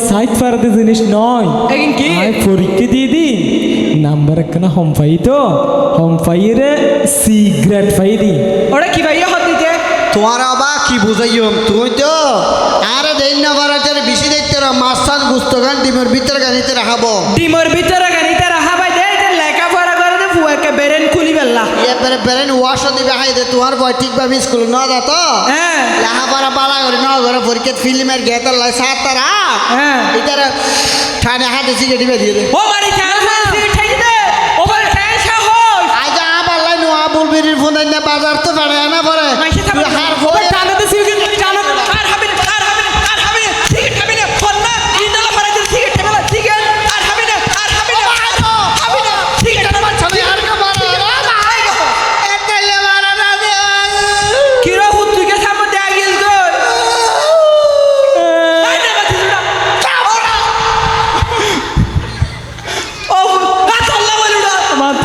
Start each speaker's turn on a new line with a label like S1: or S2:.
S1: side ফারাতে জিনিস নয়
S2: এখন কি
S1: আয় পরীক্ষা দিয়ে দিন নাম্বার একখানা হম পাই তো হম পাইরে সিগারেট পাই দি
S2: ওরা কি ভাইয়া হত দিতে
S3: তোমার আবার কি বুঝাইও তুই তো আরে দেন না বারাতের বেশি দেখতে মাছান গুস্ত গান ডিমের ভিতরে গানিতে রাখাবো
S2: ডিমর ভিতরে গানিতে রাহা ভাই দে লেখাপড়া করে দে ফুয়াকে বেরেন খুলি বেল্লা
S3: এবারে বেরেন ওয়াশও দিবে হাই দে তোমার বয় ঠিকভাবে স্কুল ন দা তো
S2: হ্যাঁ
S3: লেখাপড়া পালা করে ন ঘরে পরীক্ষা ফিল্মের গেতার লাই সাত তারা
S2: হ্যাঁ
S3: এটার ঠানে হাতে সিগারেট দিয়ে দে
S2: ও মারি খেয়াল ঠেকি দে ও মারি খেয়াল সাহস
S3: আজ আবার লাই নোয়া বুলবিরির ফোন না বাজার তো বেড়ে না